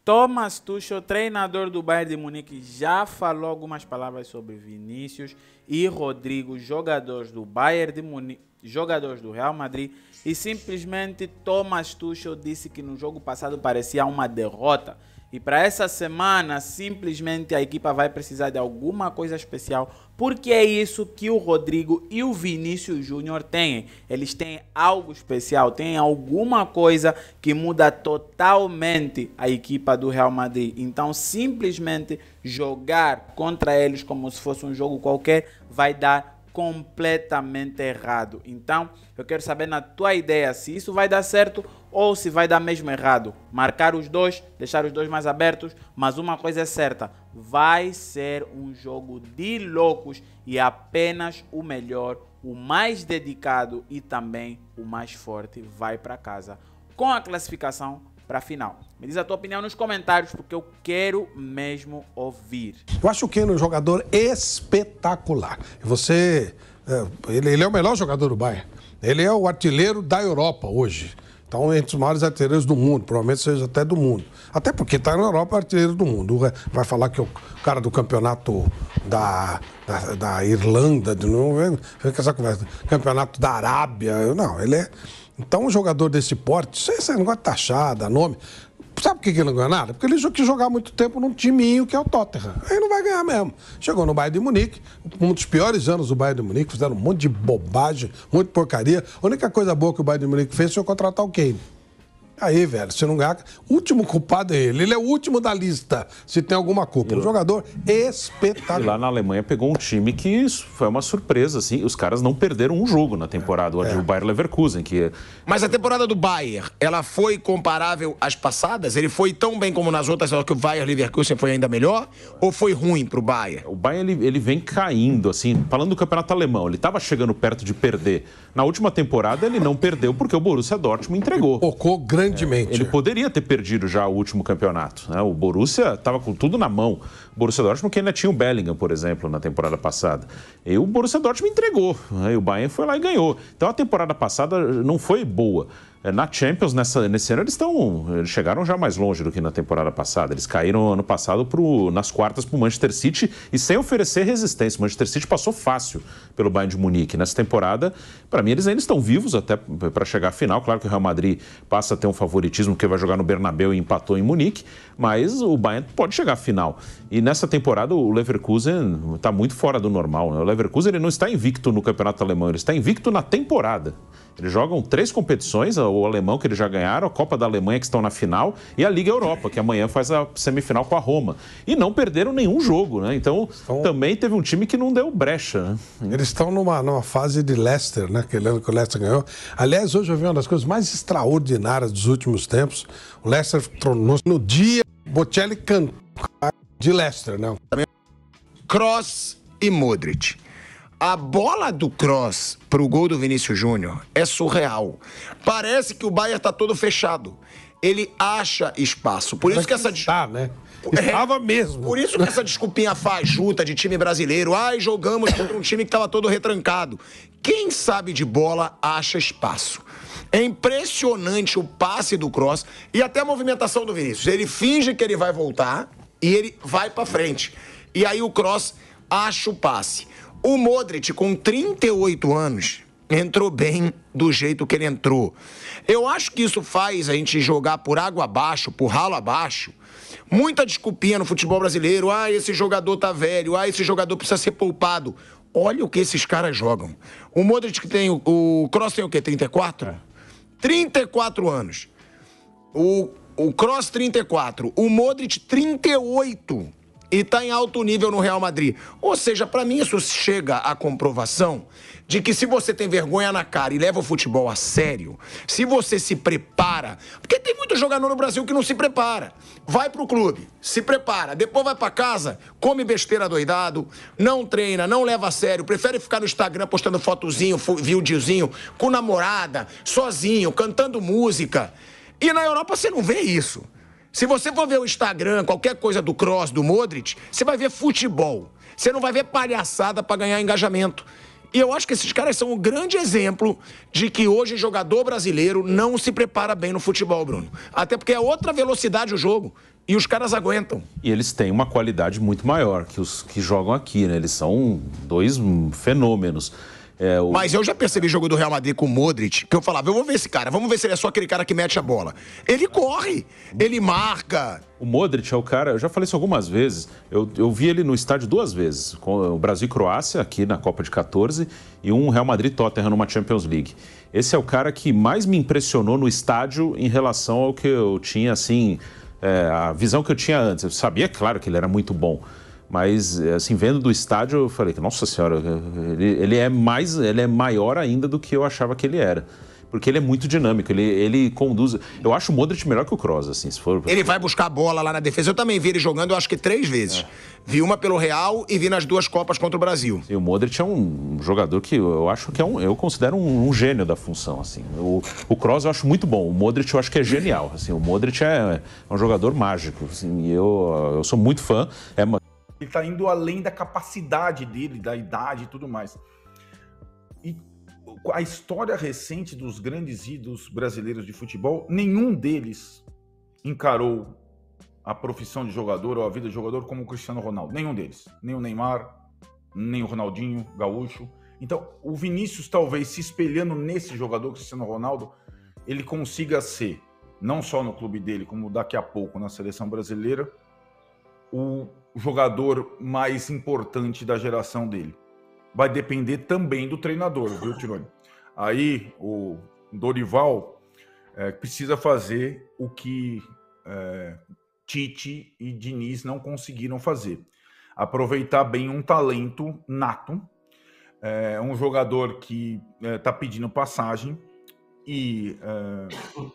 Thomas Tuchel, treinador do Bayern de Munique, já falou algumas palavras sobre Vinícius e Rodrigo, jogadores do Bayern de Munique, jogadores do Real Madrid, e simplesmente Thomas Tuchel disse que no jogo passado parecia uma derrota. E para essa semana, simplesmente a equipa vai precisar de alguma coisa especial, porque é isso que o Rodrigo e o Vinícius Júnior têm. Eles têm algo especial, têm alguma coisa que muda totalmente a equipa do Real Madrid. Então, simplesmente jogar contra eles como se fosse um jogo qualquer vai dar completamente errado. Então, eu quero saber na tua ideia se isso vai dar certo ou se vai dar mesmo errado. Marcar os dois, deixar os dois mais abertos, mas uma coisa é certa, vai ser um jogo de loucos e apenas o melhor, o mais dedicado e também o mais forte vai para casa com a classificação para a final. Me diz a tua opinião nos comentários, porque eu quero mesmo ouvir. Eu acho o Kane um jogador espetacular. Ele é o melhor jogador do Bayern. Ele é o artilheiro da Europa hoje. Então, entre os maiores artilheiros do mundo, provavelmente seja até do mundo. Até porque está na Europa, artilheiro do mundo. Vai falar que é o cara do campeonato da Irlanda, de novo, essa conversa, campeonato da Arábia. Não, ele é... Então, um jogador desse porte, esse negócio de taxar, dá nome... Sabe por que ele não ganha nada? Porque ele quis jogar muito tempo num timinho que é o Tottenham. Aí não vai ganhar mesmo. Chegou no Bayern de Munique, um dos piores anos do Bayern de Munique, fizeram um monte de bobagem, um monte de porcaria. A única coisa boa que o Bayern de Munique fez foi contratar o Kane. Aí, velho, se não ganhar, o último culpado é ele. Ele é o último da lista, se tem alguma culpa. Um jogador espetacular. E lá na Alemanha pegou um time que isso foi uma surpresa, assim. Os caras não perderam um jogo na temporada, o Bayer Leverkusen. Mas a temporada do Bayern, ela foi comparável às passadas? Ele foi tão bem como nas outras, só que o Bayer Leverkusen foi ainda melhor? Ou foi ruim pro Bayern? O Bayern, ele vem caindo, assim. Falando do campeonato alemão, ele estava chegando perto de perder. Na última temporada, ele não perdeu porque o Borussia Dortmund entregou. Focou grandemente. Ele poderia ter perdido já o último campeonato, né? O Borussia estava com tudo na mão. O Borussia Dortmund que ainda tinha o Bellingham, por exemplo, na temporada passada. E o Borussia Dortmund entregou, né? E o Bayern foi lá e ganhou. Então a temporada passada não foi boa. Na Champions, nesse ano, eles chegaram já mais longe do que na temporada passada. Eles caíram ano passado nas quartas para o Manchester City e sem oferecer resistência. O Manchester City passou fácil pelo Bayern de Munique. Nessa temporada, para mim, eles ainda estão vivos até para chegar à final. Claro que o Real Madrid passa a ter um favoritismo porque vai jogar no Bernabéu e empatou em Munique, mas o Bayern pode chegar à final. E nessa temporada, o Leverkusen está muito fora do normal, né? O Leverkusen ele não está invicto no campeonato alemão, ele está invicto na temporada. Eles jogam 3 competições, o alemão que eles já ganharam, a Copa da Alemanha que estão na final e a Liga Europa, que amanhã faz a semifinal com a Roma. E não perderam nenhum jogo, né? Então, também teve um time que não deu brecha, né? Eles estão numa fase de Leicester, né? Aquele ano que o Leicester ganhou. Aliás, hoje eu vi uma das coisas mais extraordinárias dos últimos tempos. O Leicester tornou no dia Bocelli cantou de Leicester, não? Kroos e Modric. A bola do Kroos pro gol do Vinícius Júnior é surreal. Parece que o Bayern tá todo fechado. Ele acha espaço. Por isso que essa... né? Estava mesmo. Por isso que essa desculpinha fajuta de time brasileiro. Ai, jogamos contra um time que tava todo retrancado. Quem sabe de bola acha espaço. É impressionante o passe do Kroos e até a movimentação do Vinícius. Ele finge que ele vai voltar e ele vai pra frente. E aí o Kroos acha o passe. O Modric, com 38 anos, entrou bem do jeito que ele entrou. Eu acho que isso faz a gente jogar por água abaixo, por ralo abaixo. Muita desculpinha no futebol brasileiro. Ah, esse jogador tá velho. Ah, esse jogador precisa ser poupado. Olha o que esses caras jogam. O Modric tem... O Kroos tem o quê? 34? 34 anos. O Kroos, 34. O Modric, 38. E está em alto nível no Real Madrid. Ou seja, para mim isso chega à comprovação de que se você tem vergonha na cara e leva o futebol a sério, se você se prepara... Porque tem muito jogador no Brasil que não se prepara. Vai pro clube, se prepara, depois vai para casa, come besteira doidado, não treina, não leva a sério, prefere ficar no Instagram postando fotozinho, videozinho, com namorada, sozinho, cantando música. E na Europa você não vê isso. Se você for ver o Instagram, qualquer coisa do Kroos, do Modric, você vai ver futebol. Você não vai ver palhaçada para ganhar engajamento. E eu acho que esses caras são um grande exemplo de que hoje jogador brasileiro não se prepara bem no futebol, Bruno. Até porque é outra velocidade o jogo. E os caras aguentam. E eles têm uma qualidade muito maior que os que jogam aqui, né? Eles são dois fenômenos. Mas eu já percebi jogo do Real Madrid com o Modric, que eu falava, eu vou ver esse cara, vamos ver se ele é só aquele cara que mete a bola. Ele corre, ele marca. O Modric é o cara, eu já falei isso algumas vezes, eu vi ele no estádio 2 vezes, com o Brasil e Croácia, aqui na Copa de 14, e um Real Madrid-Tottenham numa Champions League. Esse é o cara que mais me impressionou no estádio em relação ao que eu tinha, assim, a visão que eu tinha antes. Eu sabia, claro, que ele era muito bom. Mas, assim, vendo do estádio, eu falei que, nossa senhora, ele é maior ainda do que eu achava que ele era. Porque ele é muito dinâmico, ele conduz... Eu acho o Modric melhor que o Kroos, assim, se for... Ele vai buscar a bola lá na defesa. Eu também vi ele jogando, eu acho que 3 vezes. Vi uma pelo Real e vi nas 2 Copas contra o Brasil. E o Modric é um jogador que eu acho que eu considero um gênio da função, assim. O Kroos eu acho muito bom, o Modric eu acho que é genial, assim. O Modric é um jogador mágico, assim, e eu sou muito fã. Ele está indo além da capacidade dele, da idade e tudo mais. E a história recente dos grandes ídolos brasileiros de futebol, nenhum deles encarou a profissão de jogador ou a vida de jogador como o Cristiano Ronaldo. Nenhum deles. Nem o Neymar, nem o Ronaldinho Gaúcho. Então, o Vinícius, talvez, se espelhando nesse jogador, Cristiano Ronaldo, ele consiga ser, não só no clube dele, como daqui a pouco na seleção brasileira, o jogador mais importante da geração dele. Vai depender também do treinador, viu, Tironi? Aí o Dorival precisa fazer o que Tite e Diniz não conseguiram fazer. Aproveitar bem um talento nato, um jogador que está pedindo passagem e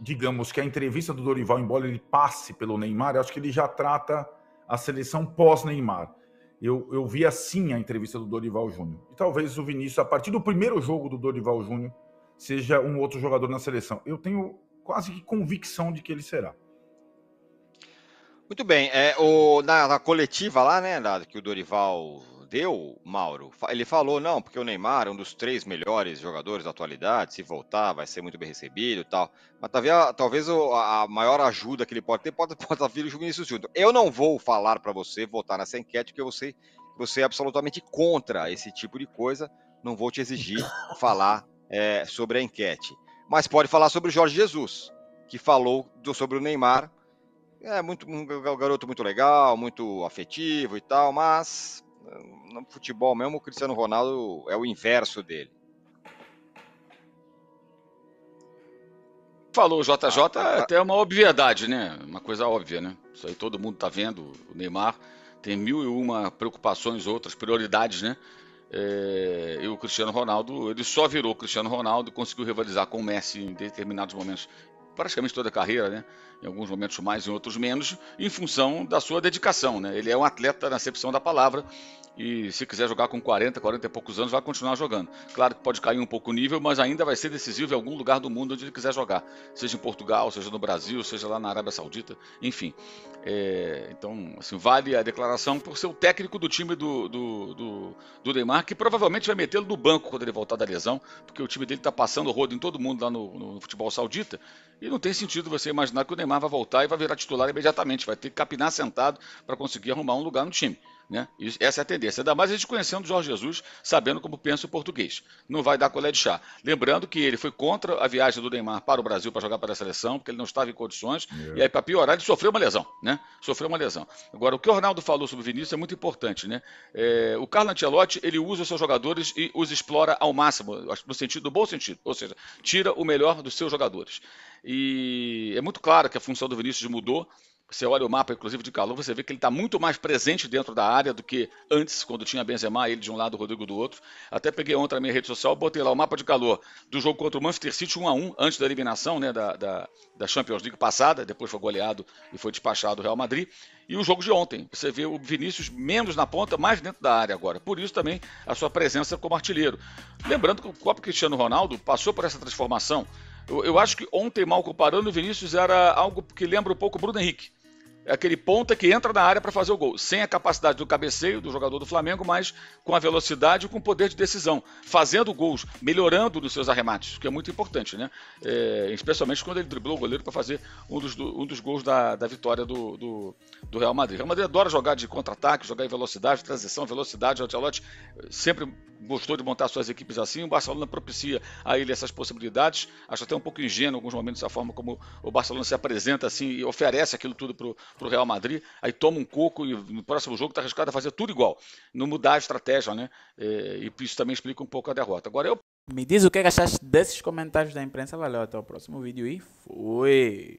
digamos que a entrevista do Dorival, embora ele passe pelo Neymar, eu acho que ele já trata a seleção pós-Neymar. Eu vi assim a entrevista do Dorival Júnior. E talvez o Vinícius, a partir do primeiro jogo do Dorival Júnior, seja um outro jogador na seleção. Eu tenho quase que convicção de que ele será. Muito bem. Na coletiva lá, né, que o Dorival deu, Mauro, ele falou, não, porque o Neymar é um dos 3 melhores jogadores da atualidade, se voltar vai ser muito bem recebido e tal. Mas talvez a maior ajuda que ele pode ter pode vir o Vinícius Júnior. Eu não vou falar para você votar nessa enquete, porque eu sei que você é absolutamente contra esse tipo de coisa. Não vou te exigir falar sobre a enquete. Mas pode falar sobre o Jorge Jesus, que falou sobre o Neymar. Um garoto muito legal, muito afetivo e tal, mas no futebol mesmo o Cristiano Ronaldo é o inverso dele. Falou o JJ, até uma obviedade, né? Uma coisa óbvia, né? Isso aí todo mundo tá vendo. O Neymar tem 1001 preocupações, outras prioridades, né? E o Cristiano Ronaldo, ele só virou Cristiano Ronaldo e conseguiu rivalizar com o Messi em determinados momentos, praticamente toda a carreira, né? Em alguns momentos mais, em outros menos, em função da sua dedicação, né? Ele é um atleta na acepção da palavra e se quiser jogar com 40 e poucos anos, vai continuar jogando. Claro que pode cair um pouco o nível, mas ainda vai ser decisivo em algum lugar do mundo onde ele quiser jogar, seja em Portugal, seja no Brasil, seja lá na Arábia Saudita, enfim. Então, assim, vale a declaração por ser o técnico do time do Neymar, que provavelmente vai metê-lo no banco quando ele voltar da lesão, porque o time dele está passando o rodo em todo mundo lá no futebol saudita, e não tem sentido você imaginar que o Neymar vai voltar e vai virar titular imediatamente, vai ter que capinar sentado para conseguir arrumar um lugar no time. Né? Essa é a tendência, ainda mais a gente conhecendo o Jorge Jesus, sabendo como pensa o português. Não vai dar colher de chá. Lembrando que ele foi contra a viagem do Neymar para o Brasil para jogar para a seleção, porque ele não estava em condições, e aí para piorar ele sofreu uma lesão, né? Sofreu uma lesão. Agora, o que o Ronaldo falou sobre o Vinícius é muito importante, né? O Carlo Ancelotti, ele usa os seus jogadores e os explora ao máximo, no bom sentido, ou seja, tira o melhor dos seus jogadores. E é muito claro que a função do Vinícius mudou. Você olha o mapa, inclusive, de calor, você vê que ele está muito mais presente dentro da área do que antes, quando tinha Benzema, ele de um lado, o Rodrigo do outro. Até peguei ontem na minha rede social, botei lá o mapa de calor do jogo contra o Manchester City 1-1, antes da eliminação, né, da Champions League passada, depois foi goleado e foi despachado o Real Madrid. E o jogo de ontem, você vê o Vinícius menos na ponta, mais dentro da área agora. Por isso também a sua presença como artilheiro. Lembrando que o próprio Cristiano Ronaldo passou por essa transformação. Eu acho que ontem, mal comparando, o Vinícius era algo que lembra um pouco o Bruno Henrique. é aquele ponta que entra na área para fazer o gol, sem a capacidade do cabeceio do jogador do Flamengo, mas com a velocidade e com o poder de decisão, fazendo gols, melhorando nos seus arremates, que é muito importante, né? Especialmente quando ele driblou o goleiro para fazer um dos gols da vitória do Real Madrid. O Real Madrid adora jogar de contra-ataque, jogar em velocidade, transição, velocidade. O Ancelotti sempre gostou de montar suas equipes assim. O Barcelona propicia a ele essas possibilidades. Acho até um pouco ingênuo em alguns momentos a forma como o Barcelona se apresenta assim e oferece aquilo tudo para o Real Madrid. Aí toma um coco e no próximo jogo está arriscado a fazer tudo igual. Não mudar a estratégia, né? E isso também explica um pouco a derrota. Agora me diz o que achaste desses comentários da imprensa. Valeu, até o próximo vídeo e fui!